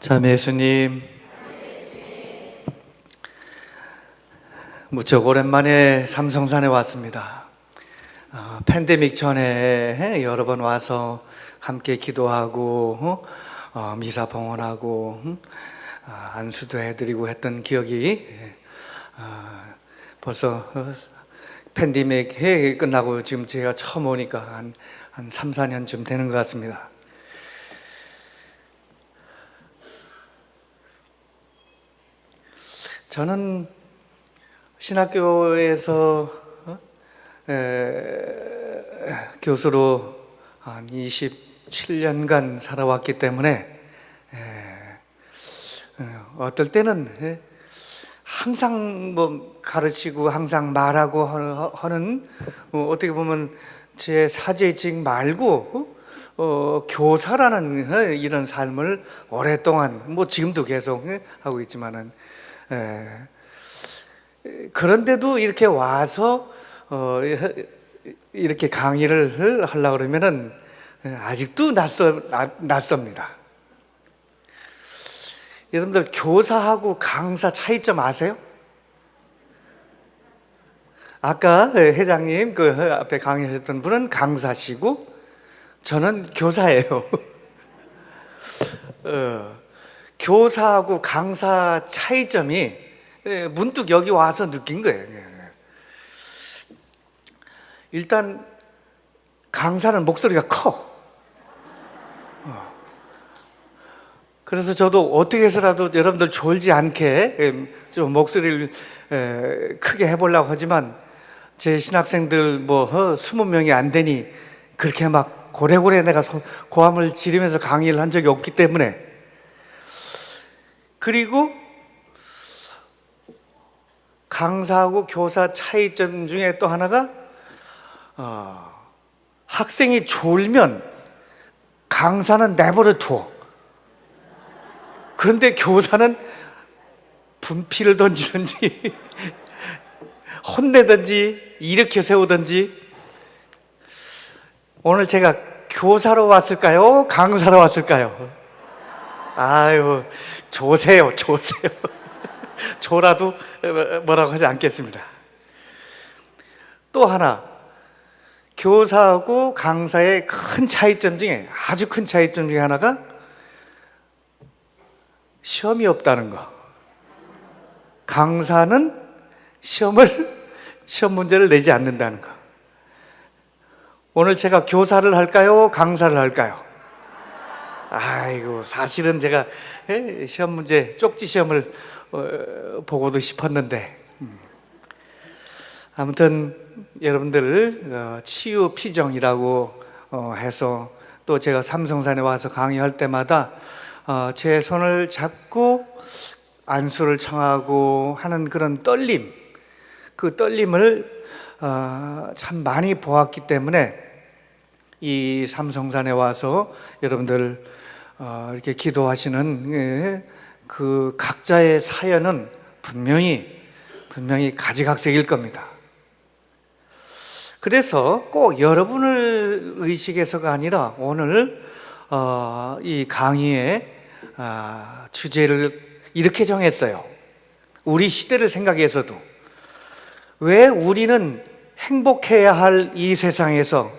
참 예수님, 무척 오랜만에 삼성산에 왔습니다. 팬데믹 전에 여러 번 와서 함께 기도하고 미사 봉헌하고 안수도 해드리고 했던 기억이 벌써 팬데믹 끝나고 지금 제가 처음 오니까 한 3, 4년쯤 되는 것 같습니다. 저는 신학교에서 교수로 한 27년간 살아왔기 때문에 어떨 때는 항상 뭐 가르치고 항상 말하고 하는 어떻게 보면 제 사제직 말고 교사라는 이런 삶을 오랫동안 뭐 지금도 계속 하고 있지만은 그런데도 이렇게 와서 이렇게 강의를 하려고 그러면은 아직도 낯섭니다. 여러분들 교사하고 강사 차이점 아세요? 아까 회장님 그 앞에 강의하셨던 분은 강사시고 저는 교사예요. 교사하고 강사 차이점이 문득 여기 와서 느낀 거예요. 일단 강사는 목소리가 커. 그래서 저도 어떻게 해서라도 여러분들 졸지 않게 좀 목소리를 크게 해보려고 하지만 제 신학생들 뭐 20명이 안 되니 그렇게 막 고래고래 내가 고함을 지르면서 강의를 한 적이 없기 때문에. 그리고 강사하고 교사 차이점 중에 또 하나가 학생이 졸면 강사는 내버려 둬. 그런데 교사는 분필을 던지든지 혼내든지 일으켜 세우든지. 오늘 제가 교사로 왔을까요? 강사로 왔을까요? 아유, 조세요. 조라도 뭐라고 하지 않겠습니다. 또 하나, 교사하고 강사의 큰 차이점 중에 아주 큰 차이점 중에 하나가 시험이 없다는 거. 강사는 시험 문제를 내지 않는다는 거. 오늘 제가 교사를 할까요? 강사를 할까요? 아이고, 사실은 제가 시험 문제, 쪽지 시험을 보고도 싶었는데 아무튼 여러분들 치유 피정이라고 해서 또 제가 삼성산에 와서 강의할 때마다 제 손을 잡고 안수를 청하고 하는 그런 떨림, 그 떨림을 참 많이 보았기 때문에 이 삼성산에 와서 여러분들 이렇게 기도하시는 그 각자의 사연은 분명히 가지각색일 겁니다. 그래서 꼭 여러분을 의식해서가 아니라 오늘 이 강의의 주제를 이렇게 정했어요. 우리 시대를 생각해서도 왜 우리는 행복해야 할 이 세상에서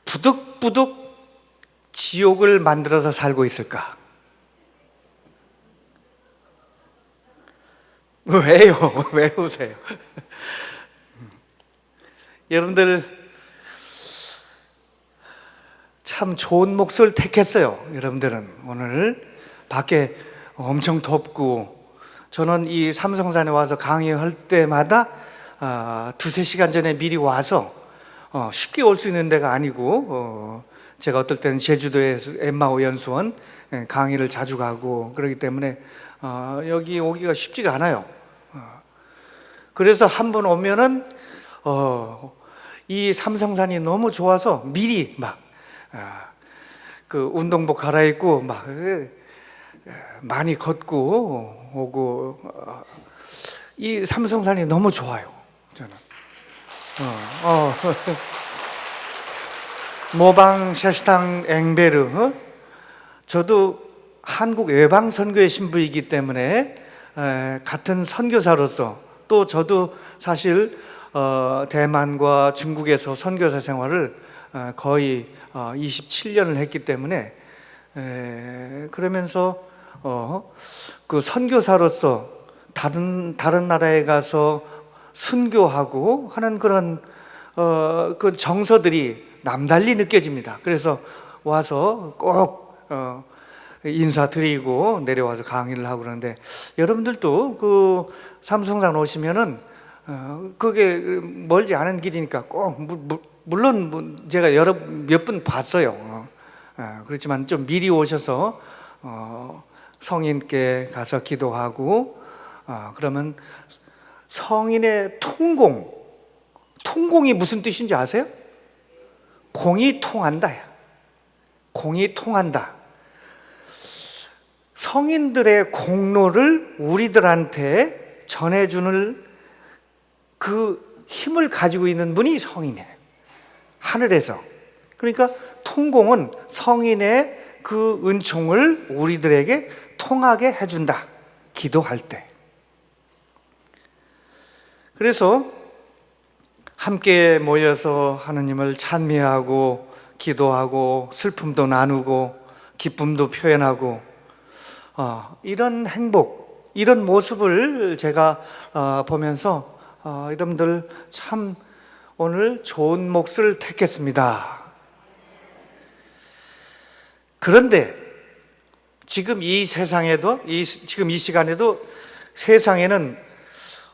부득부득 지옥을 만들어서 살고 있을까? 왜요? 왜 우세요? 여러분들 참 좋은 몫을 택했어요. 여러분들은 오늘 밖에 엄청 덥고, 저는 이 삼성산에 와서 강의할 때마다 두세 시간 전에 미리 와서 쉽게 올 수 있는 데가 아니고 제가 어떨 때는 제주도에서 엠마오 연수원 강의를 자주 가고 그러기 때문에 여기 오기가 쉽지가 않아요. 그래서 한 번 오면은 이 삼성산이 너무 좋아서 미리 막 그 운동복 갈아입고 막 많이 걷고 오고 이 삼성산이 너무 좋아요. 저는 모방 샤시탕 앵베르 저도 한국 외방 선교의 신부이기 때문에 같은 선교사로서, 또 저도 사실 대만과 중국에서 선교사 생활을 거의 27년을 했기 때문에, 그러면서 그 선교사로서 다른 나라에 가서 순교하고 하는 그런 그 정서들이 남달리 느껴집니다. 그래서 와서 꼭 인사드리고 내려와서 강의를 하고 그러는데, 여러분들도 그 삼성산 오시면은 그게 멀지 않은 길이니까 꼭 물론 제가 몇 분 봤어요. 그렇지만 좀 미리 오셔서 성인께 가서 기도하고, 그러면 성인의 통공이 무슨 뜻인지 아세요? 공이 통한다야. 공이 통한다. 성인들의 공로를 우리들한테 전해주는 그 힘을 가지고 있는 분이 성인이에요, 하늘에서. 그러니까 통공은 성인의 그 은총을 우리들에게 통하게 해준다, 기도할 때. 그래서 함께 모여서 하느님을 찬미하고 기도하고 슬픔도 나누고 기쁨도 표현하고, 이런 행복, 이런 모습을 제가 보면서 여러분들 참 오늘 좋은 몫을 택했습니다. 그런데 지금 이 세상에도, 지금 이 시간에도 세상에는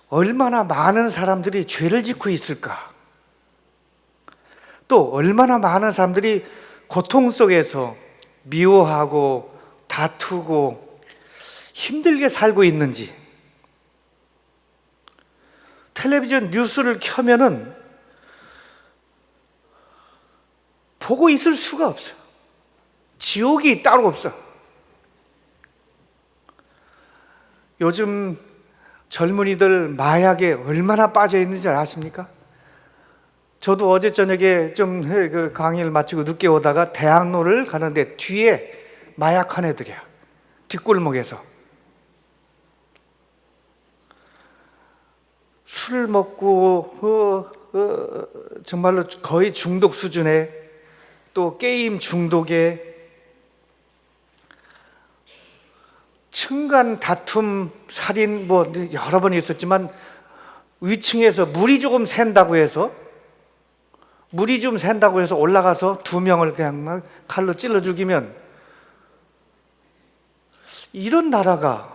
얼마나 많은 사람들이 죄를 짓고 있을까? 또 얼마나 많은 사람들이 고통 속에서 미워하고 다투고 힘들게 살고 있는지. 텔레비전 뉴스를 켜면은 보고 있을 수가 없어요. 지옥이 따로 없어. 요즘 젊은이들 마약에 얼마나 빠져 있는지 아십니까? 저도 어제 저녁에 좀 그 강의를 마치고 늦게 오다가 대학로를 가는데 뒤에 마약한 애들이야. 뒷골목에서 술을 먹고 정말로 거의 중독 수준에, 또 게임 중독에, 층간 다툼, 살인 여러 번 있었지만 위층에서 물이 좀 샌다고 해서 올라가서 2명을 그냥 막 칼로 찔러 죽이면, 이런 나라가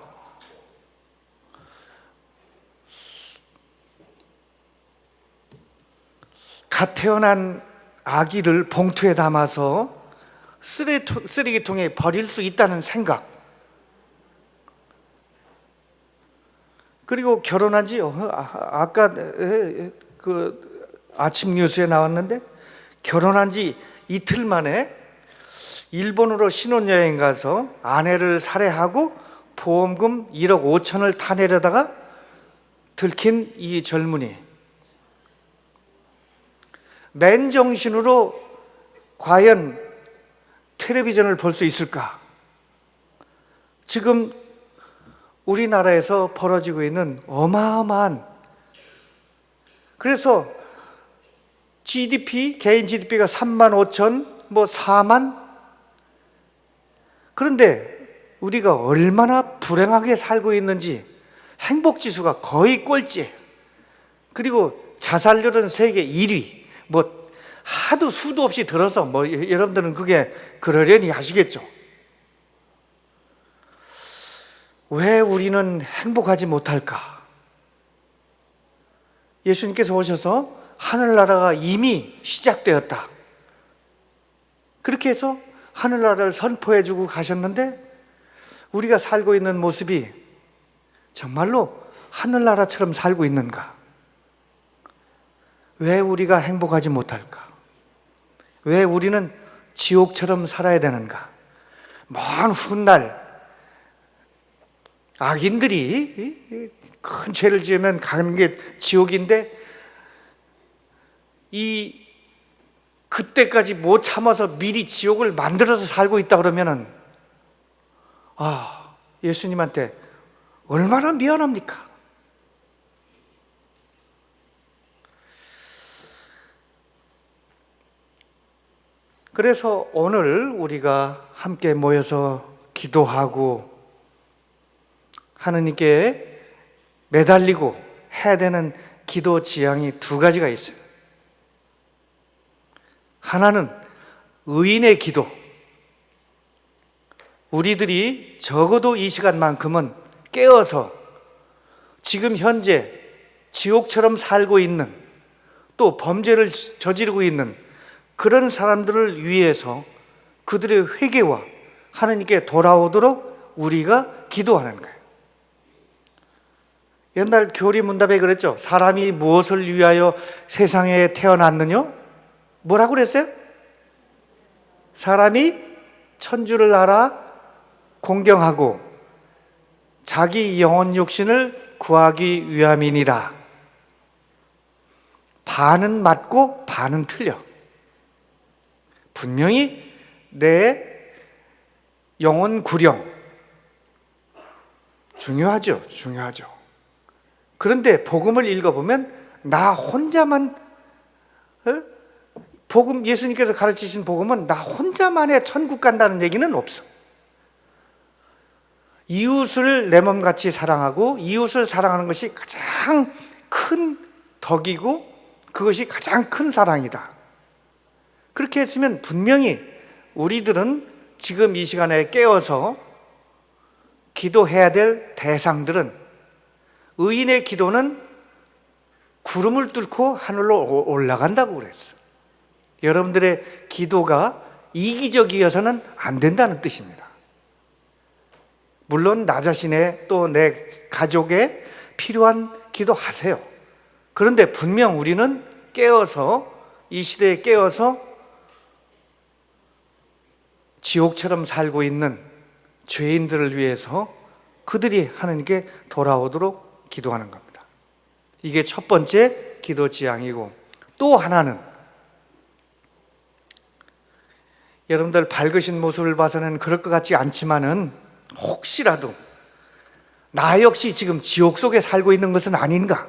갓 태어난 아기를 봉투에 담아서 쓰레기통에 버릴 수 있다는 생각, 그리고 결혼한 지 아까 그 아침 뉴스에 나왔는데, 결혼한 지 이틀 만에 일본으로 신혼여행 가서 아내를 살해하고 보험금 1억 5천을 타내려다가 들킨 이 젊은이, 맨정신으로 과연 텔레비전을 볼 수 있을까? 지금 우리나라에서 벌어지고 있는 어마어마한, 그래서 개인 GDP가 3만 5천, 4만. 그런데 우리가 얼마나 불행하게 살고 있는지, 행복지수가 거의 꼴찌, 그리고 자살률은 세계 1위. 하도 수도 없이 들어서 여러분들은 그게 그러려니 하시겠죠. 왜 우리는 행복하지 못할까? 예수님께서 오셔서 하늘나라가 이미 시작되었다, 그렇게 해서 하늘나라를 선포해주고 가셨는데, 우리가 살고 있는 모습이 정말로 하늘나라처럼 살고 있는가? 왜 우리가 행복하지 못할까? 왜 우리는 지옥처럼 살아야 되는가? 먼 훗날 악인들이 큰 죄를 지으면 가는 게 지옥인데, 그때까지 못 참아서 미리 지옥을 만들어서 살고 있다 그러면은 예수님한테 얼마나 미안합니까? 그래서 오늘 우리가 함께 모여서 기도하고 하느님께 매달리고 해야 되는 기도 지향이 두 가지가 있어요. 하나는 의인의 기도. 우리들이 적어도 이 시간만큼은 깨어서 지금 현재 지옥처럼 살고 있는, 또 범죄를 저지르고 있는 그런 사람들을 위해서 그들의 회개와 하나님께 돌아오도록 우리가 기도하는 거예요. 옛날 교리문답에 그랬죠. 사람이 무엇을 위하여 세상에 태어났느냐? 뭐라고 그랬어요? 사람이 천주를 알아 공경하고 자기 영혼 육신을 구하기 위함이니라. 반은 맞고 반은 틀려. 분명히 내 영혼 구령 중요하죠. 그런데 복음을 읽어보면 나 혼자만, 복음, 예수님께서 가르치신 복음은 나 혼자만의 천국 간다는 얘기는 없어. 이웃을 내 몸같이 사랑하고 이웃을 사랑하는 것이 가장 큰 덕이고 그것이 가장 큰 사랑이다. 그렇게 했으면 분명히 우리들은 지금 이 시간에 깨어서 기도해야 될 대상들은, 의인의 기도는 구름을 뚫고 하늘로 올라간다고 그랬어. 여러분들의 기도가 이기적이어서는 안 된다는 뜻입니다. 물론 나 자신의 또 내 가족에 필요한 기도하세요. 그런데 분명 우리는 깨어서, 이 시대에 깨어서 지옥처럼 살고 있는 죄인들을 위해서 그들이 하나님께 돌아오도록 기도하는 겁니다. 이게 첫 번째 기도 지향이고, 또 하나는 여러분들 밝으신 모습을 봐서는 그럴 것 같지 않지만은 혹시라도 나 역시 지금 지옥 속에 살고 있는 것은 아닌가?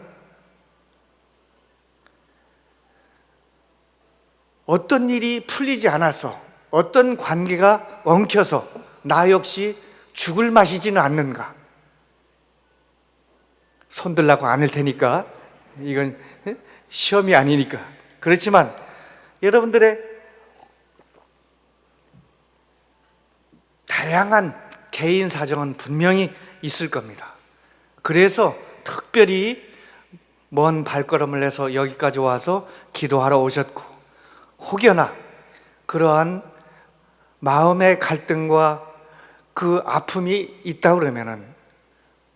어떤 일이 풀리지 않아서, 어떤 관계가 엉켜서 나 역시 죽을 맛이지는 않는가? 손들라고 안 할 테니까, 이건 시험이 아니니까. 그렇지만 여러분들의 다양한 개인 사정은 분명히 있을 겁니다. 그래서 특별히 먼 발걸음을 해서 여기까지 와서 기도하러 오셨고, 혹여나 그러한 마음의 갈등과 그 아픔이 있다 그러면은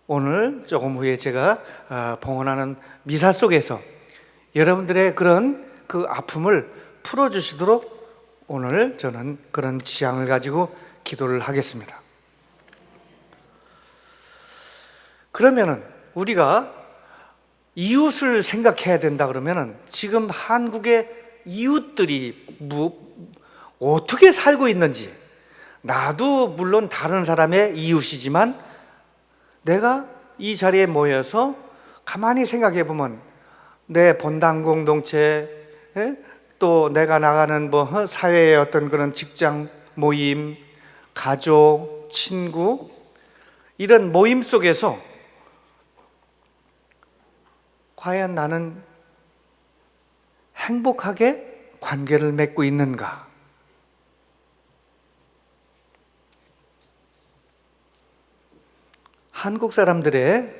오늘 조금 후에 제가 봉헌하는 미사 속에서 여러분들의 그런 그 아픔을 풀어주시도록 오늘 저는 그런 지향을 가지고 기도를 하겠습니다. 그러면은 우리가 이웃을 생각해야 된다 그러면은 지금 한국의 이웃들이 어떻게 살고 있는지, 나도 물론 다른 사람의 이웃이지만 내가 이 자리에 모여서 가만히 생각해 보면 내 본당 공동체, 또 내가 나가는 사회의 어떤 그런 직장 모임, 가족, 친구, 이런 모임 속에서 과연 나는 행복하게 관계를 맺고 있는가? 한국 사람들의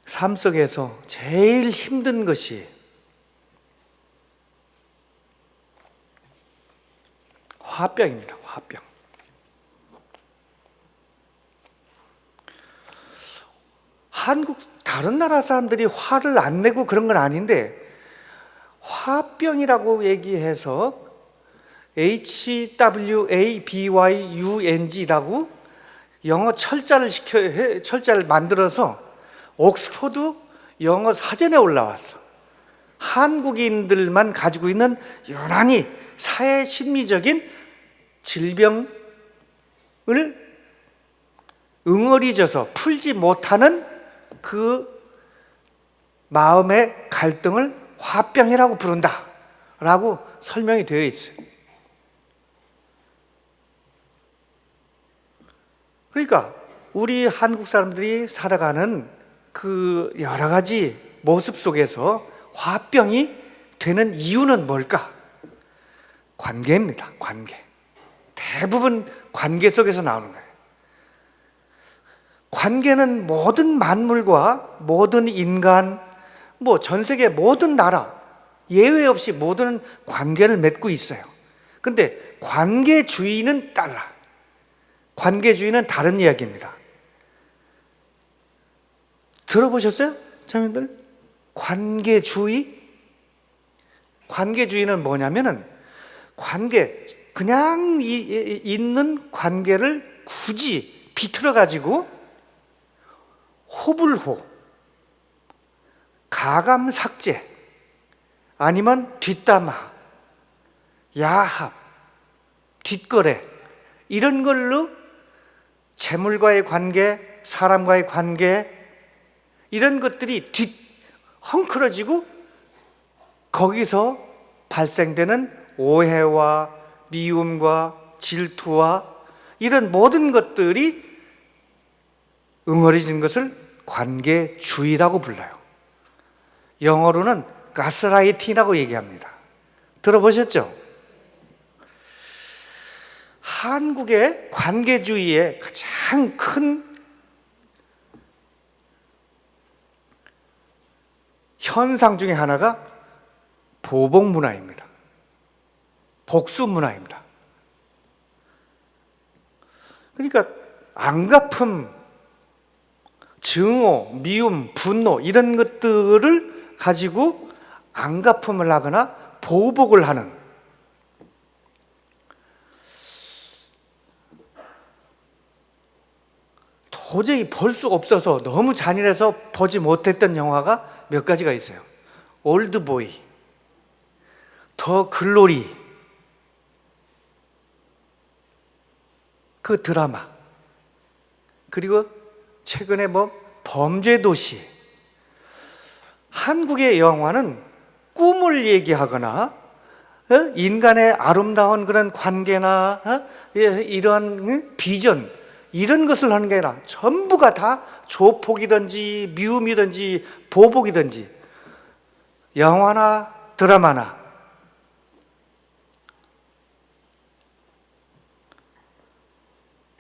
삶 속에서 제일 힘든 것이 화병입니다. 화병. 한국 다른 나라 사람들이 화를 안 내고 그런 건 아닌데, 화병이라고 얘기해서 HWABYUNG라고 영어 철자를 만들어서 옥스퍼드 영어 사전에 올라왔어. 한국인들만 가지고 있는 유난히 사회 심리적인 질병을 응어리져서 풀지 못하는 그 마음의 갈등을 화병이라고 부른다 라고 설명이 되어 있어요. 그러니까 우리 한국 사람들이 살아가는 그 여러 가지 모습 속에서 화병이 되는 이유는 뭘까? 관계입니다. 관계. 대부분 관계 속에서 나오는 거예요. 관계는 모든 만물과 모든 인간, 뭐 전 세계 모든 나라 예외 없이 모든 관계를 맺고 있어요. 근데 관계주의는 달라. 관계주의는 다른 이야기입니다. 들어보셨어요? 자매님들? 관계주의? 관계주의는 뭐냐면은 그냥 있는 관계를 굳이 비틀어 가지고 호불호, 가감 삭제, 아니면 뒷담화, 야합, 뒷거래 이런 걸로 재물과의 관계, 사람과의 관계 이런 것들이 헝클어지고 거기서 발생되는 오해와 미움과 질투와 이런 모든 것들이 응어리진 것을 관계주의라고 불러요. 영어로는 가스라이팅이라고 얘기합니다. 들어보셨죠? 한국의 관계주의의 가장 큰 현상 중에 하나가 보복 문화입니다. 복수 문화입니다. 그러니까 안갚음, 증오, 미움, 분노 이런 것들을 가지고 안갚음을 하거나 보복을 하는 도저히 볼 수 없어서 너무 잔인해서 보지 못했던 영화가 몇 가지가 있어요. 올드보이, 더 글로리, 그 드라마, 그리고 최근에 범죄도시. 한국의 영화는 꿈을 얘기하거나 인간의 아름다운 그런 관계나 이러한 비전 이런 것을 하는 게 아니라 전부가 다 조폭이든지 미움이든지 보복이든지 영화나 드라마나.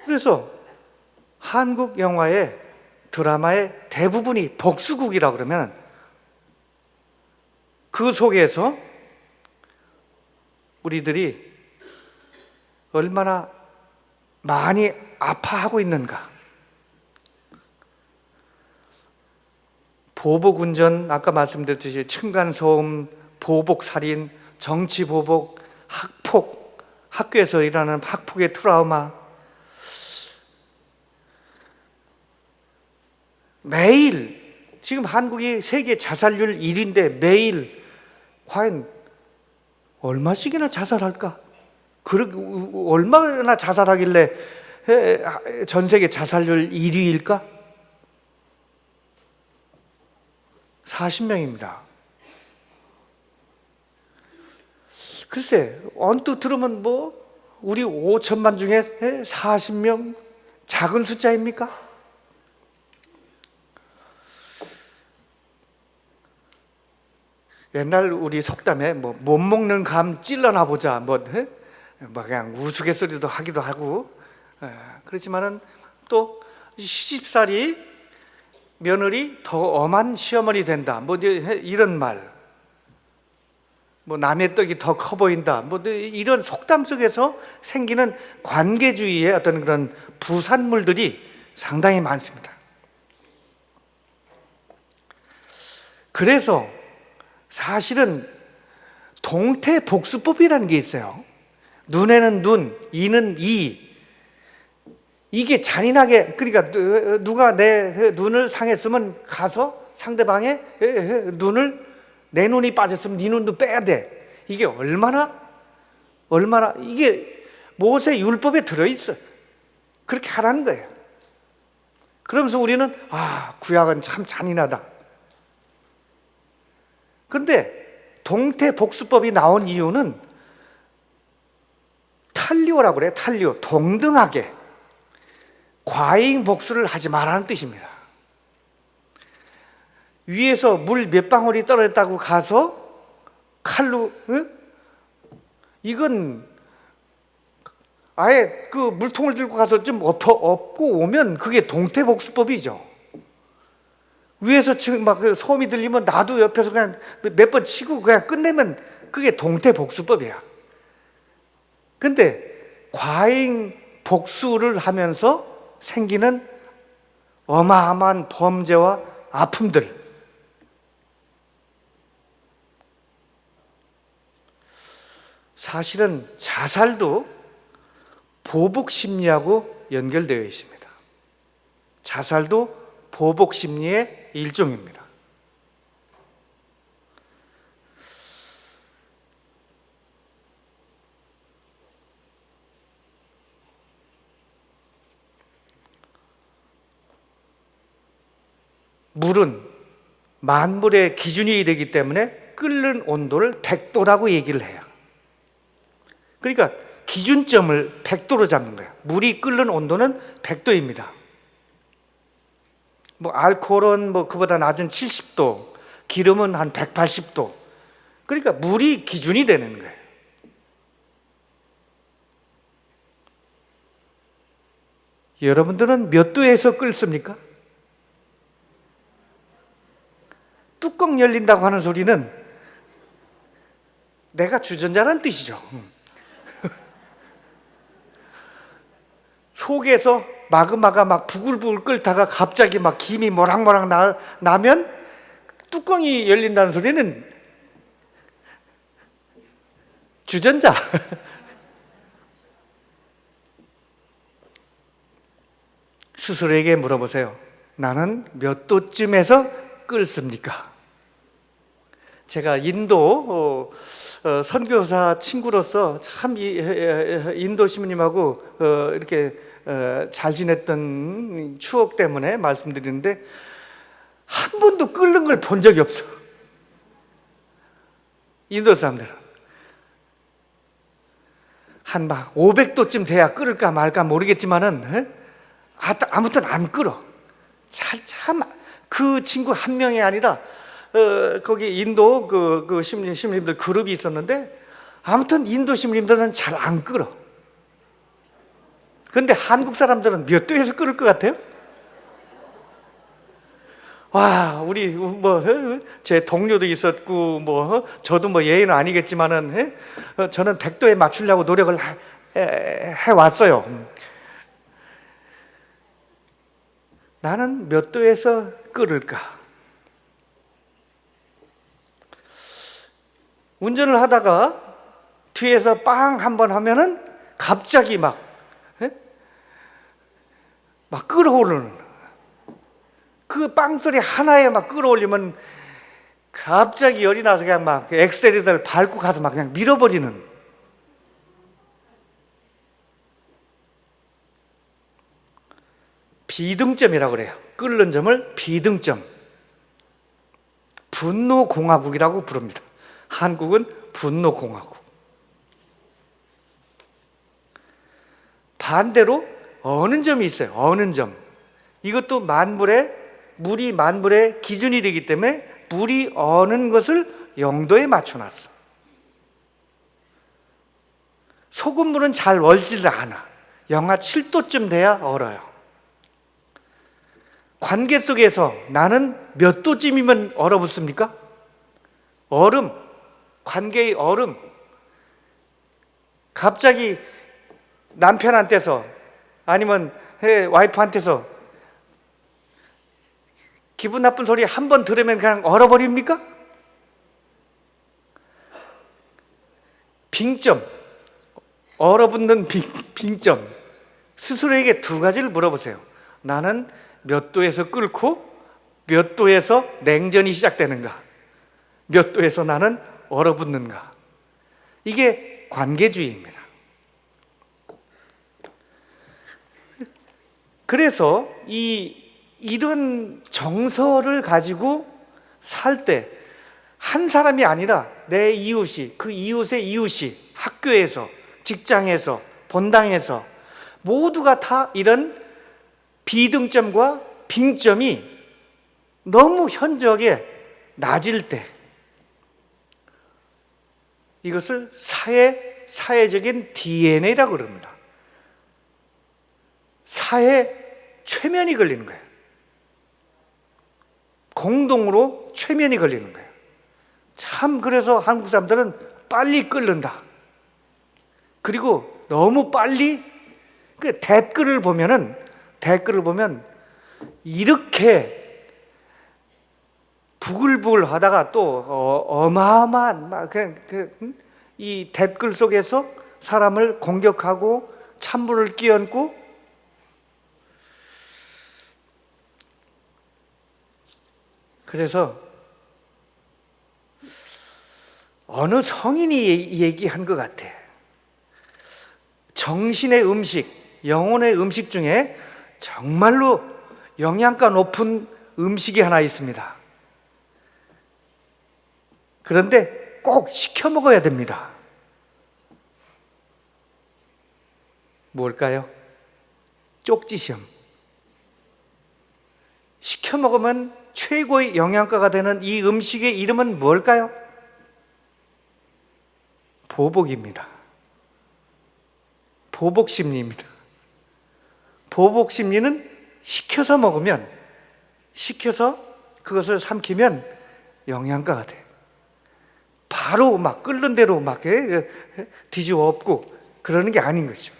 그래서 한국 영화의 드라마의 대부분이 복수극이라고 그러면 그 속에서 우리들이 얼마나 많이 아파하고 있는가. 보복운전, 아까 말씀드렸듯이 층간소음, 보복살인, 정치보복, 학폭, 학교에서 일어나는 학폭의 트라우마. 매일 지금 한국이 세계 자살률 1위인데 매일 과연 얼마씩이나 자살할까? 얼마나 자살하길래 전 세계 자살률 1위일까? 40명입니다. 글쎄, 언뜻 들으면 우리 5천만 중에 40명 작은 숫자입니까? 옛날 우리 속담에 못 먹는 감 찔러나 보자 그냥 우스갯소리도 하기도 하고 그렇지만은 또 시집살이 며느리 더 엄한 시어머니 된다 이런 말, 남의 떡이 더 커 보인다 이런 속담 속에서 생기는 관계주의의 어떤 그런 부산물들이 상당히 많습니다. 그래서 사실은 동태복수법이라는 게 있어요. 눈에는 눈, 이는 이. 이게 잔인하게, 그러니까 누가 내 눈을 상했으면 가서 상대방의 내 눈이 빠졌으면 네 눈도 빼야 돼. 이게 얼마나 이게 모세 율법에 들어있어. 그렇게 하라는 거예요. 그러면서 우리는 구약은 참 잔인하다. 그런데 동태복수법이 나온 이유는 탈리오라고 그래요. 탈리오, 동등하게 과잉 복수를 하지 말라는 뜻입니다. 위에서 물 몇 방울이 떨어졌다고 가서 칼로, 이건 아예 그 물통을 들고 가서 좀 엎고 오면 그게 동태복수법이죠. 위에서 지금 막 소음이 들리면 나도 옆에서 그냥 몇 번 치고 그냥 끝내면 그게 동태복수법이야. 근데 과잉 복수를 하면서 생기는 어마어마한 범죄와 아픔들, 사실은 자살도 보복 심리하고 연결되어 있습니다. 자살도 보복 심리의 일종입니다. 물은 만물의 기준이 되기 때문에 끓는 온도를 100도라고 얘기를 해요. 그러니까 기준점을 100도로 잡는 거예요. 물이 끓는 온도는 100도입니다. 알코올은 그보다 낮은 70도, 기름은 한 180도. 그러니까 물이 기준이 되는 거예요. 여러분들은 몇 도에서 끓습니까? 뚜껑 열린다고 하는 소리는 내가 주전자라는 뜻이죠. 속에서 마그마가 막 부글부글 끓다가 갑자기 막 김이 모락모락 나면 뚜껑이 열린다는 소리는 주전자. 스스로에게 물어보세요. 나는 몇 도쯤에서 끓습니까? 제가 인도 선교사 친구로서 참 인도 시민님하고 이렇게 잘 지냈던 추억 때문에 말씀드리는데 한 번도 끓는 걸 본 적이 없어. 인도 사람들은 한 막 500도쯤 돼야 끓을까 말까 모르겠지만은 아무튼 안 끓어. 참 그 친구 한 명이 아니라 거기 인도 그 시민님들 그룹이 있었는데 아무튼 인도 시민님들은 잘 안 끓어. 근데 한국 사람들은 몇 도에서 끓을 것 같아요? 와, 우리 제 동료도 있었고 저도 예의는 아니겠지만은 저는 100도에 맞추려고 노력을 해 왔어요. 나는 몇 도에서 끓을까? 운전을 하다가 뒤에서 빵 한번 하면은 갑자기 막 끓어오르는 그 빵 소리 하나에 막 끓어올리면 갑자기 열이 나서 그냥 막 엑셀을 밟고 가서 막 그냥 밀어버리는, 비등점이라고 그래요. 끓는 점을 비등점, 분노공화국이라고 부릅니다. 한국은 분노공화국. 반대로 어는 점이 있어요. 어는 점. 이것도 물이 만물의 기준이 되기 때문에 물이 어는 것을 0도에 맞춰놨어. 소금물은 잘 얼지를 않아. 영하 7도쯤 돼야 얼어요. 관계 속에서 나는 몇 도쯤이면 얼어붙습니까? 얼음, 관계의 얼음. 갑자기 남편한테서 아니면 와이프한테서 기분 나쁜 소리 한 번 들으면 그냥 얼어버립니까? 빙점, 얼어붙는 빙점. 스스로에게 두 가지를 물어보세요. 나는 몇 도에서 끓고 몇 도에서 냉전이 시작되는가? 몇 도에서 나는 얼어붙는가? 이게 관계주의입니다. 그래서 이 이런 정서를 가지고 살 때 한 사람이 아니라 내 이웃이, 그 이웃의 이웃이, 학교에서, 직장에서, 본당에서 모두가 다 이런 비등점과 빙점이 너무 현저하게 낮을 때, 이것을 사회적인 DNA라고 그럽니다. 사회 최면이 걸리는 거예요. 공동으로 최면이 걸리는 거예요. 참, 그래서 한국 사람들은 빨리 끓는다. 그리고 너무 빨리 그 댓글을 보면 이렇게 부글부글 하다가 또 어마어마한 이 댓글 속에서 사람을 공격하고 찬물을 끼얹고, 그래서 어느 성인이 얘기한 것 같아. 정신의 음식, 영혼의 음식 중에 정말로 영양가 높은 음식이 하나 있습니다. 그런데 꼭 시켜 먹어야 됩니다. 뭘까요? 쪽지시험. 시켜 먹으면 최고의 영양가가 되는 이 음식의 이름은 뭘까요? 보복입니다. 보복심리입니다. 보복심리는 시켜서 먹으면, 시켜서 그것을 삼키면 영양가가 돼. 바로 막 끓는 대로 막 뒤집어 엎고 그러는 게 아닌 거죠.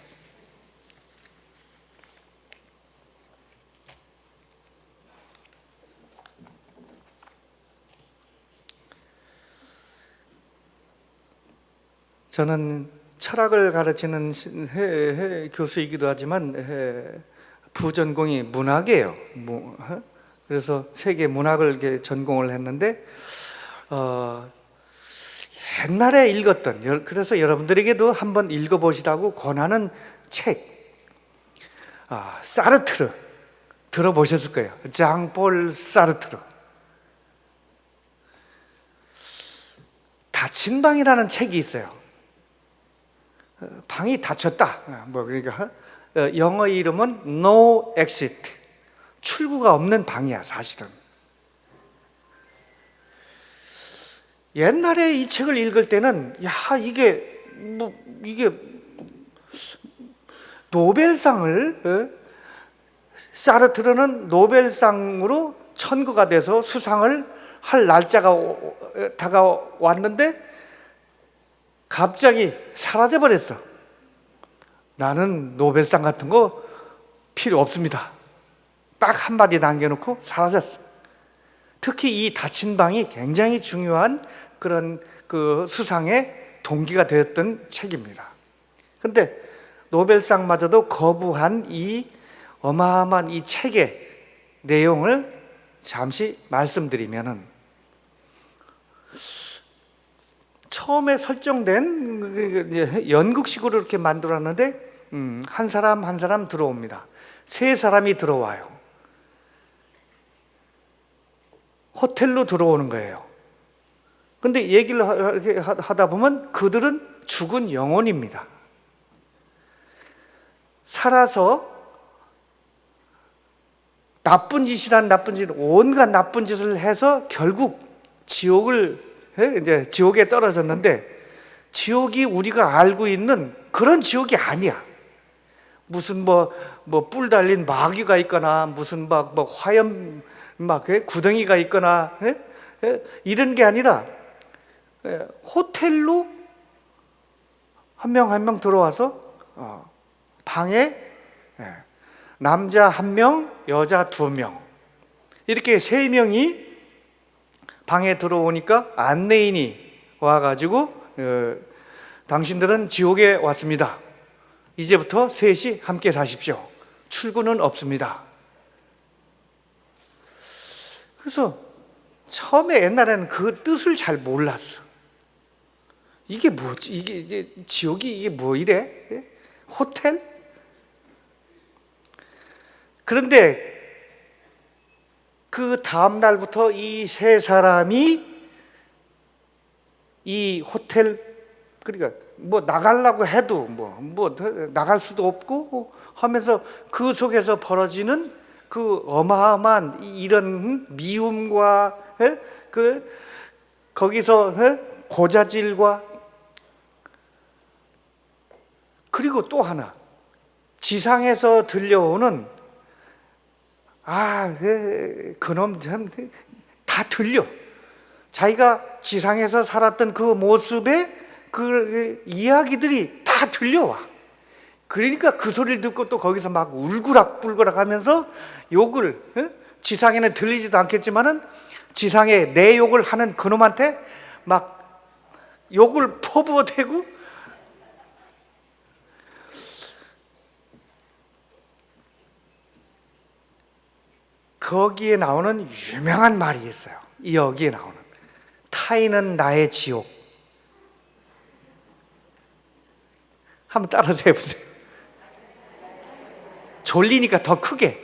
저는 철학을 가르치는 교수이기도 하지만 부전공이 문학이에요. 그래서 세계 문학을 전공을 했는데 옛날에 읽었던, 그래서 여러분들에게도 한번 읽어보시라고 권하는 책, 사르트르 들어보셨을 거예요. 장폴 사르트르. 닫힌 방이라는 책이 있어요. 방이 닫혔다. 그러니까 영어 이름은 No Exit. 출구가 없는 방이야, 사실은. 옛날에 이 책을 읽을 때는 이게 노벨상을, 사르트르는 노벨상으로 천거가 돼서 수상을 할 날짜가 다가왔는데 갑자기 사라져버렸어. 나는 노벨상 같은 거 필요 없습니다. 딱 한마디 남겨놓고 사라졌어. 특히 이 닫힌 방이 굉장히 중요한 그런 그 수상의 동기가 되었던 책입니다. 근데 노벨상마저도 거부한 이 어마어마한 이 책의 내용을 잠시 말씀드리면은, 처음에 설정된 연극식으로 이렇게 만들었는데 한 사람 한 사람 들어옵니다. 세 사람이 들어와요. 호텔로 들어오는 거예요. 근데 얘기를 하다 보면 그들은 죽은 영혼입니다. 살아서 나쁜 짓이란 나쁜 짓, 온갖 나쁜 짓을 해서 결국 지옥에 떨어졌는데, 지옥이 우리가 알고 있는 그런 지옥이 아니야. 무슨 뿔 달린 마귀가 있거나 무슨 화염 구덩이가 있거나 이런 게 아니라 호텔로 한 명 한 명 들어와서 방에 남자 1명, 여자 2명, 이렇게 3명이 방에 들어오니까 안내인이 와가지고 당신들은 지옥에 왔습니다. 이제부터 셋이 함께 사십시오. 출구는 없습니다. 그래서 처음에 옛날에는 그 뜻을 잘 몰랐어. 이게 뭐지? 이게 지옥이 이게 뭐 이래? 호텔? 그런데 그 다음 날부터 이 세 사람이 이 호텔, 그러니까 뭐 나가려고 해도 뭐 나갈 수도 없고 하면서 그 속에서 벌어지는 그 어마어마한 이런 미움과 그 거기서 고자질과, 그리고 또 하나 지상에서 들려오는 그놈 참 다 들려. 자기가 지상에서 살았던 그 모습의 그 이야기들이 다 들려와. 그러니까 그 소리를 듣고 또 거기서 막 울그락불그락 하면서 욕을, 지상에는 들리지도 않겠지만은 지상에 내 욕을 하는 그놈한테 막 욕을 퍼부어대고, 거기에 나오는 유명한 말이 있어요. 여기에 나오는 타인은 나의 지옥. 한번 따라서 해보세요. 졸리니까 더 크게.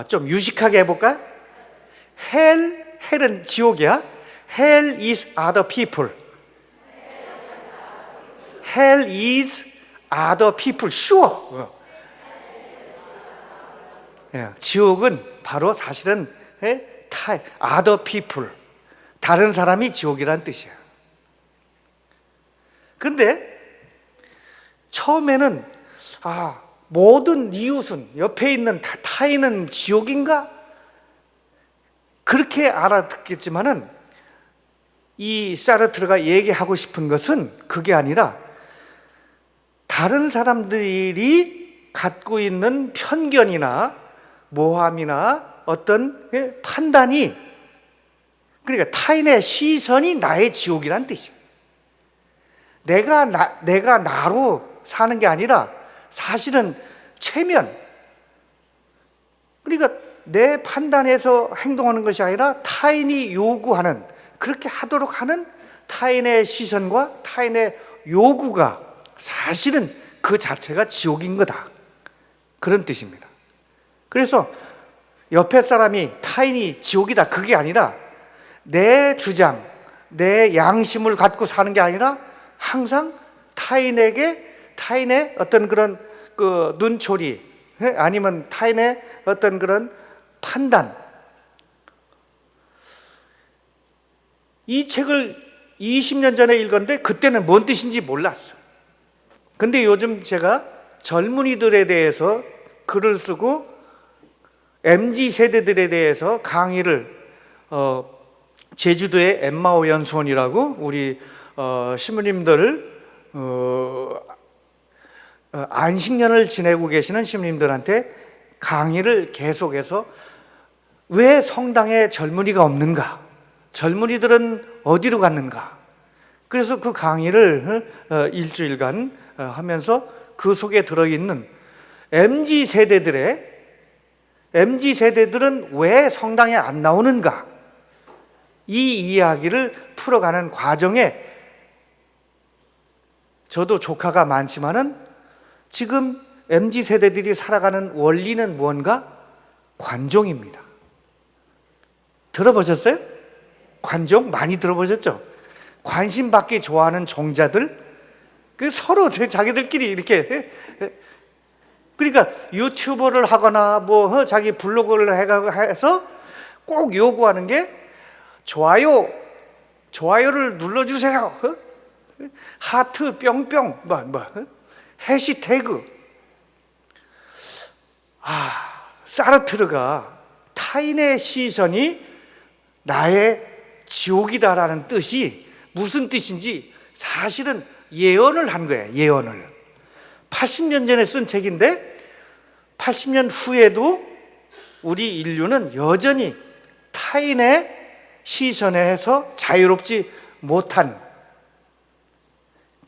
좀 유식하게 해볼까? 헬은 지옥이야. Hell is other people. Hell is other people. 쉬워. 지옥은 바로 사실은 other people, 다른 사람이 지옥이란 뜻이야. 근데 처음에는 모든 이웃은, 옆에 있는 타인은 지옥인가? 그렇게 알아듣겠지만은 이 사르트르가 얘기하고 싶은 것은 그게 아니라 다른 사람들이 갖고 있는 편견이나 모함이나 어떤 판단이, 그러니까 타인의 시선이 나의 지옥이란 뜻이에요. 내가 나로 사는 게 아니라 사실은 체면, 그러니까 내 판단에서 행동하는 것이 아니라 타인이 요구하는, 그렇게 하도록 하는 타인의 시선과 타인의 요구가 사실은 그 자체가 지옥인 거다, 그런 뜻입니다. 그래서 옆에 사람이 타인이 지옥이다, 그게 아니라 내 주장, 내 양심을 갖고 사는 게 아니라 항상 타인의 어떤 그런 그 눈초리, 아니면 타인의 어떤 그런 판단. 이 책을 20년 전에 읽었는데 그때는 뭔 뜻인지 몰랐어. 근데 요즘 제가 젊은이들에 대해서 글을 쓰고 MZ 세대들에 대해서 강의를, 제주도의 엠마오 연수원이라고 우리 신부님들, 안식년을 지내고 계시는 신부님들한테 강의를 계속해서, 왜 성당에 젊은이가 없는가, 젊은이들은 어디로 갔는가. 그래서 그 강의를 일주일간 하면서 그 속에 들어있는 MZ 세대들은 왜 성당에 안 나오는가, 이 이야기를 풀어가는 과정에 저도 조카가 많지만은 지금 MZ 세대들이 살아가는 원리는 무언가? 관종입니다. 들어보셨어요? 관종 많이 들어보셨죠? 관심 받기 좋아하는 종자들, 그 서로 자기들끼리 이렇게, 그러니까 유튜버를 하거나 뭐 자기 블로그를 해서 꼭 요구하는 게 좋아요를 눌러주세요. 하트 뿅뿅, 해시태그. 사르트르가 타인의 시선이 나의 지옥이다라는 뜻이 무슨 뜻인지 사실은 예언을 한 거예요. 예언을 80년 전에 쓴 책인데 80년 후에도 우리 인류는 여전히 타인의 시선에서 자유롭지 못한,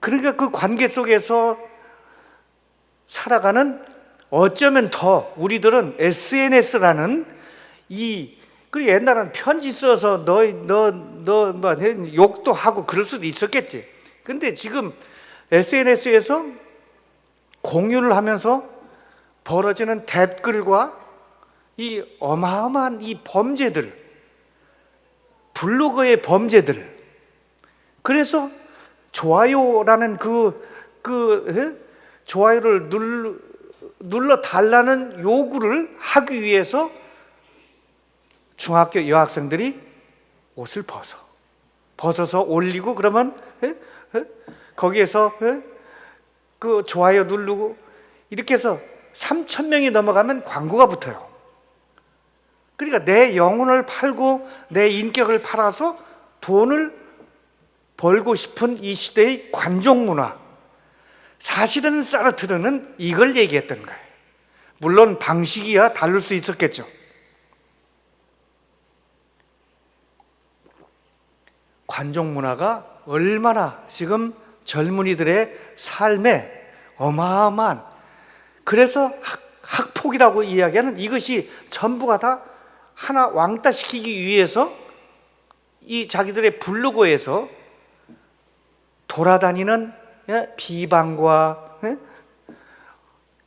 그러니까 그 관계 속에서 살아가는, 어쩌면 더 우리들은 SNS라는 그리고 옛날에는 편지 써서 너 욕도 하고 그럴 수도 있었겠지. 근데 지금 SNS에서 공유를 하면서 벌어지는 댓글과 이 어마어마한 이 범죄들, 블로거의 범죄들, 그래서 좋아요라는 좋아요를 눌러 달라는 요구를 하기 위해서 중학교 여학생들이 옷을 벗어서 올리고, 그러면 거기에서 그 좋아요 누르고 이렇게 해서 3,000명이 넘어가면 광고가 붙어요. 그러니까 내 영혼을 팔고 내 인격을 팔아서 돈을 벌고 싶은 이 시대의 관종 문화, 사실은 사르트르는 이걸 얘기했던 거예요. 물론 방식이야 다를 수 있었겠죠. 관종 문화가 얼마나 지금 젊은이들의 삶에 어마어마한, 그래서 학폭이라고 이야기하는 이것이 전부가 다 하나 왕따시키기 위해서 이 자기들의 블로그에서 돌아다니는 비방과,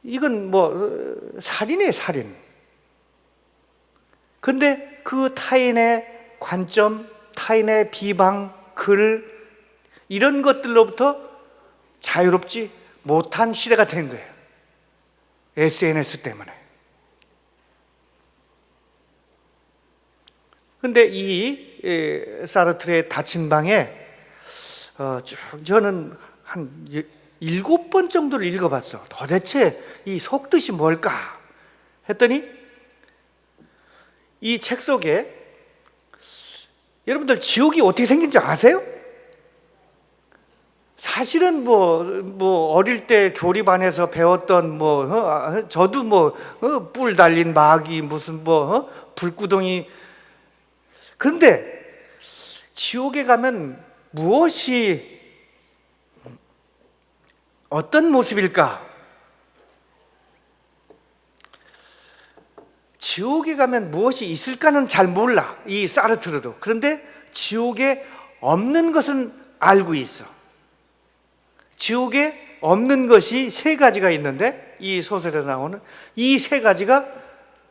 이건 살인이에요, 살인. 근데 그 타인의 관점, 타인의 비방, 글, 이런 것들로부터 자유롭지 못한 시대가 된 거예요. SNS 때문에. 근데 이 사르트르의 닫힌 방에 저는 한 7번 정도를 읽어봤어. 도대체 이 속뜻이 뭘까 했더니, 이 책 속에 여러분들 지옥이 어떻게 생긴지 아세요? 사실은 어릴 때 교리반에서 배웠던 저도 뿔 달린 마귀 무슨 불구덩이. 그런데 지옥에 가면 무엇이 어떤 모습일까? 지옥에 가면 무엇이 있을까는 잘 몰라, 이 사르트르도. 그런데 지옥에 없는 것은 알고 있어. 지옥에 없는 것이 3가지가 있는데, 이 소설에 나오는 이 3가지가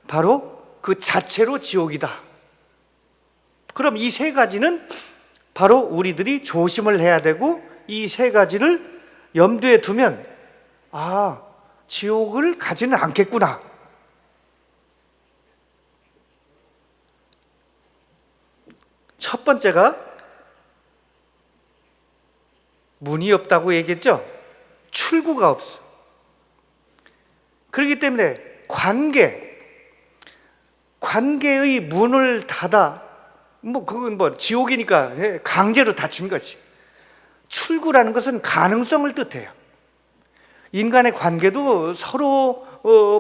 바로 그 자체로 지옥이다. 그럼 이 3가지는 바로 우리들이 조심을 해야 되고, 이 3가지를 염두에 두면 지옥을 가지는 않겠구나. 첫 번째가 문이 없다고 얘기했죠. 출구가 없어. 그렇기 때문에 관계의 문을 닫아, 그건 지옥이니까 강제로 닫힌 거지. 출구라는 것은 가능성을 뜻해요. 인간의 관계도 서로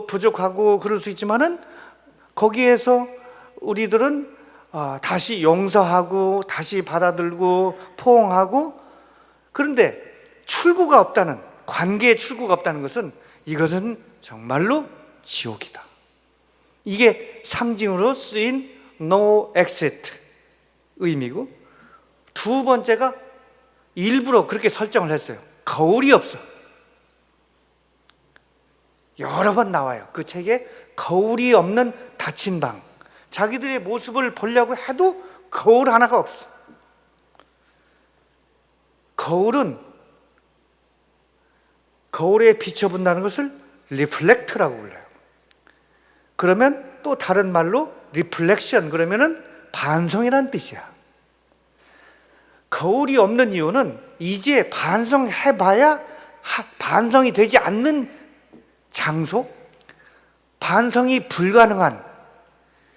부족하고 그럴 수 있지만은, 거기에서 우리들은 다시 용서하고 다시 받아들고 포옹하고. 그런데 출구가 없다는, 관계에 출구가 없다는 것은, 이것은 정말로 지옥이다. 이게 상징으로 쓰인 no exit 의미고, 두 번째가 일부러 그렇게 설정을 했어요. 거울이 없어. 여러 번 나와요, 그 책에. 거울이 없는 닫힌 방. 자기들의 모습을 보려고 해도 거울 하나가 없어. 거울에 비춰본다는 것을 리플렉트라고 불러요. 그러면 또 다른 말로 리플렉션, 그러면은 반성이란 뜻이야. 거울이 없는 이유는 이제 반성해봐야 반성이 되지 않는 장소, 반성이 불가능한.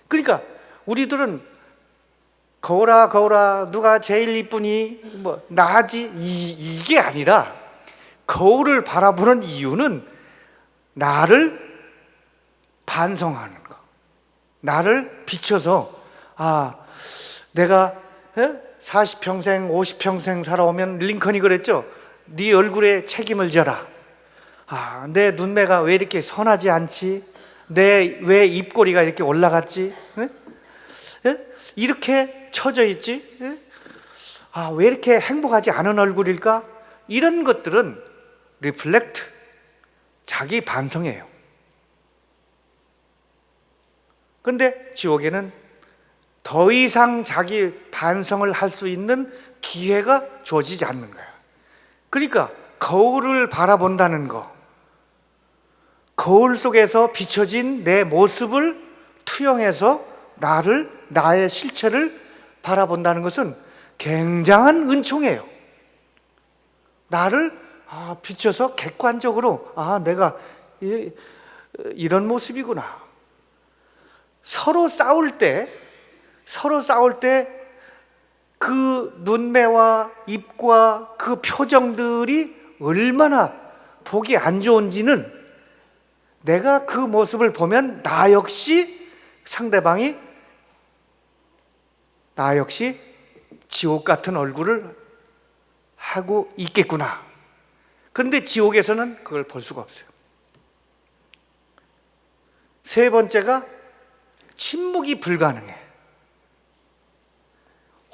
그러니까 우리들은 거울아 누가 제일 이쁘니, 나지, 이게 아니라, 거울을 바라보는 이유는 나를 반성하는 거. 나를 비춰서 내가 40평생 50평생 살아오면, 링컨이 그랬죠. 네 얼굴에 책임을 져라. 내 눈매가 왜 이렇게 선하지 않지? 왜 입꼬리가 이렇게 올라갔지? 이렇게 처져 있지? 왜 이렇게 행복하지 않은 얼굴일까? 이런 것들은 리플렉트, 자기 반성이에요. 근데 지옥에는 더 이상 자기 반성을 할 수 있는 기회가 주어지지 않는 거야. 그러니까 거울을 바라본다는 거, 거울 속에서 비춰진 내 모습을 투영해서 나의 실체를 바라본다는 것은 굉장한 은총이에요. 나를 비춰서 객관적으로 내가 이런 모습이구나. 서로 싸울 때 그 눈매와 입과 그 표정들이 얼마나 보기 안 좋은지는 내가 그 모습을 보면 나 역시 지옥 같은 얼굴을 하고 있겠구나. 그런데 지옥에서는 그걸 볼 수가 없어요. 세 번째가 침묵이 불가능해.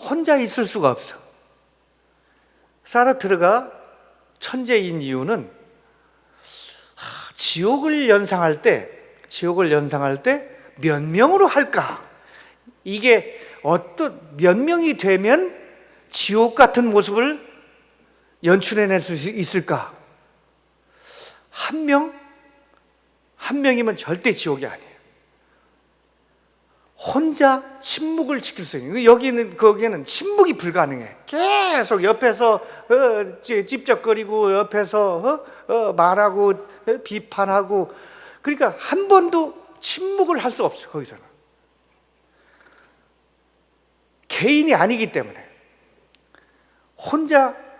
혼자 있을 수가 없어. 사르트르가 천재인 이유는 지옥을 연상할 때 몇 명으로 할까? 이게 몇 명이 되면 지옥 같은 모습을 연출해낼 수 있을까? 한 명이면 절대 지옥이 아니에요. 혼자 침묵을 지킬 수 있는, 거기에는 침묵이 불가능해. 계속 옆에서 찝쩍거리고 옆에서 말하고 비판하고, 그러니까 한 번도 침묵을 할 수 없어. 거기서는 개인이 아니기 때문에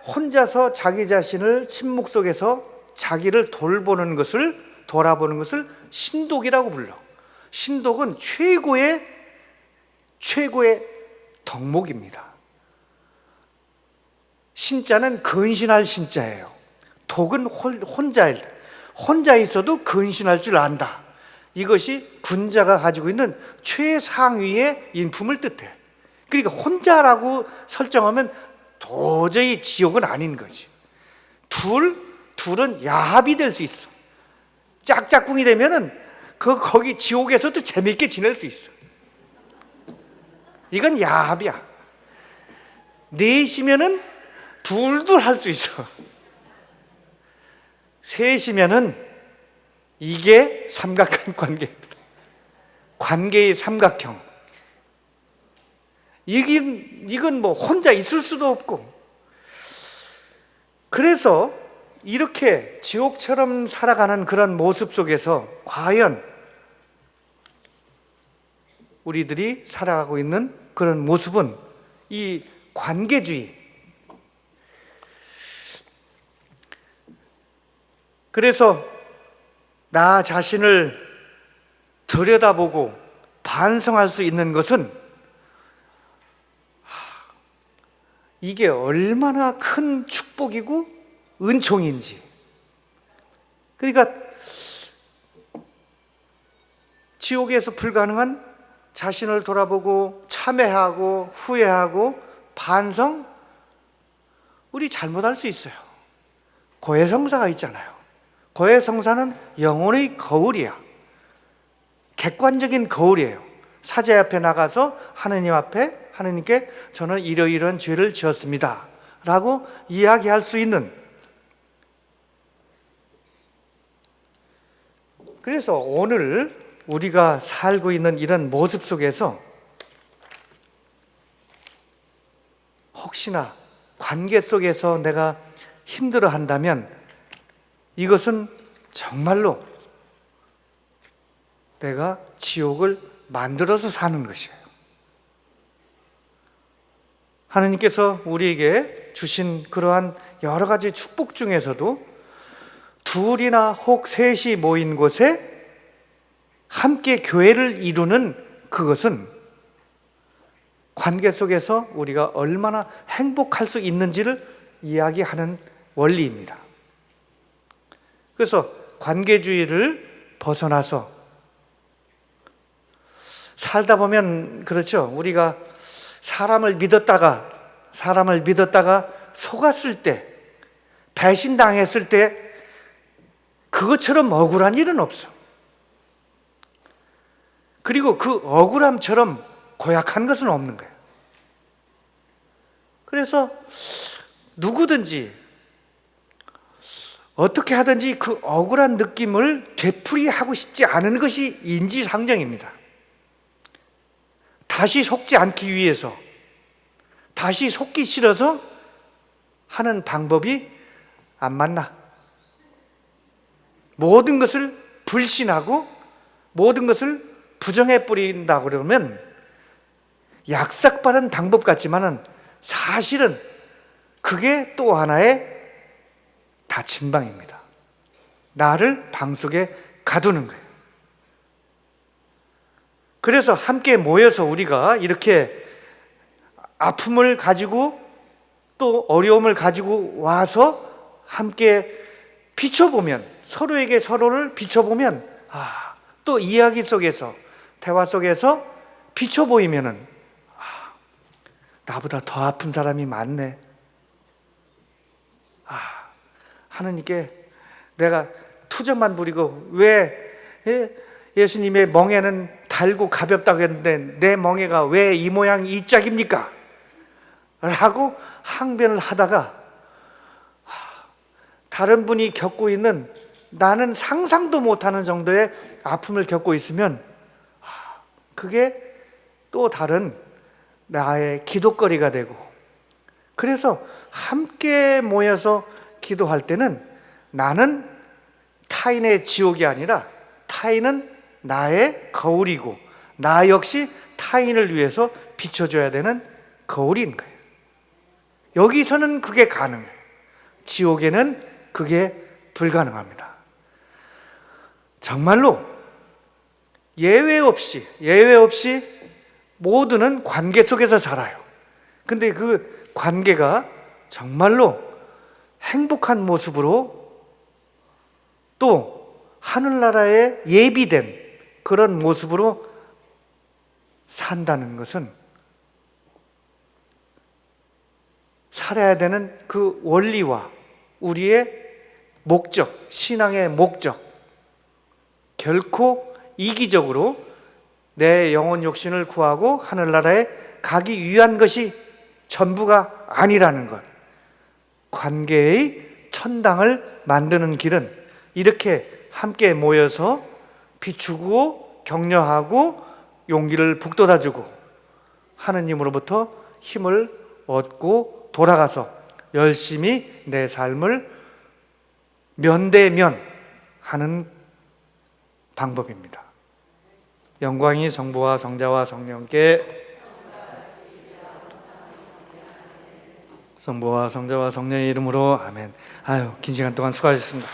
혼자서 자기 자신을 침묵 속에서 자기를 돌아보는 것을 신독이라고 불러. 신독은 최고의 덕목입니다. 신자는 근신할 신자예요. 독은 혼자 있어도 근신할 줄 안다. 이것이 군자가 가지고 있는 최상위의 인품을 뜻해. 그러니까 혼자라고 설정하면 도저히 지옥은 아닌 거지. 둘은 야합이 될 수 있어. 짝짝꿍이 되면은 거기 지옥에서도 재밌게 지낼 수 있어. 이건 야합이야. 넷이면은 둘둘 할 수 있어. 셋이면은 이게 삼각형 관계입니다. 관계의 삼각형. 이건 뭐 혼자 있을 수도 없고. 그래서 이렇게 지옥처럼 살아가는 그런 모습 속에서 과연 우리들이 살아가고 있는 그런 모습은 이 관계주의. 그래서 나 자신을 들여다보고 반성할 수 있는 것은 이게 얼마나 큰 축복이고 은총인지. 그러니까 지옥에서 불가능한 자신을 돌아보고 참회하고 후회하고 반성, 우리 잘못할 수 있어요. 고해성사가 있잖아요. 고해성사는 영혼의 거울이야. 객관적인 거울이에요. 사제 앞에 나가서 하느님께 저는 이러이러한 죄를 지었습니다 라고 이야기할 수 있는. 그래서 오늘 우리가 살고 있는 이런 모습 속에서 혹시나 관계 속에서 내가 힘들어 한다면 이것은 정말로 내가 지옥을 만들어서 사는 것이에요. 하느님께서 우리에게 주신 그러한 여러 가지 축복 중에서도 둘이나 혹 셋이 모인 곳에 함께 교회를 이루는 그것은 관계 속에서 우리가 얼마나 행복할 수 있는지를 이야기하는 원리입니다. 그래서 관계주의를 벗어나서 살다 보면 그렇죠. 우리가 사람을 믿었다가 속았을 때, 배신당했을 때 그것처럼 억울한 일은 없어. 그리고 그 억울함처럼 고약한 것은 없는 거예요. 그래서 누구든지 어떻게 하든지 그 억울한 느낌을 되풀이하고 싶지 않은 것이 인지상정입니다. 다시 속지 않기 위해서, 다시 속기 싫어서 하는 방법이 안 맞나? 모든 것을 불신하고 모든 것을 부정해 버린다 그러면 약삭빠른 방법 같지만은 사실은 그게 또 하나의 닫힌 방입니다. 나를 방 속에 가두는 거예요. 그래서 함께 모여서 우리가 이렇게 아픔을 가지고 또 어려움을 가지고 와서 함께 비춰보면, 서로에게 서로를 비춰보면, 또 이야기 속에서, 대화 속에서 비춰 보이면은 나보다 더 아픈 사람이 많네. 하느님께 내가 투정만 부리고 왜 예수님의 멍에는 달고 가볍다고 했는데 내 멍에가 왜 이 모양 이 짝입니까? 라고 항변을 하다가 다른 분이 겪고 있는, 나는 상상도 못하는 정도의 아픔을 겪고 있으면 그게 또 다른 나의 기도거리가 되고, 그래서 함께 모여서 기도할 때는 나는 타인의 지옥이 아니라 타인은 나의 거울이고 나 역시 타인을 위해서 비춰줘야 되는 거울인 거예요. 여기서는 그게 가능해요. 지옥에는 그게 불가능합니다. 정말로 예외 없이 모두는 관계 속에서 살아요. 근데 그 관계가 정말로 행복한 모습으로 또 하늘나라에 예비된 그런 모습으로 산다는 것은 살아야 되는 그 원리와 우리의 목적, 신앙의 목적, 결코 이기적으로 내 영혼 욕심을 구하고 하늘나라에 가기 위한 것이 전부가 아니라는 것. 관계의 천당을 만드는 길은 이렇게 함께 모여서 비추고 격려하고 용기를 북돋아주고 하느님으로부터 힘을 얻고 돌아가서 열심히 내 삶을 면대면 하는 방법입니다. 영광이 성부와 성자와 성령께, 성부와 성자와 성령의 이름으로 아멘. 긴 시간 동안 수고하셨습니다.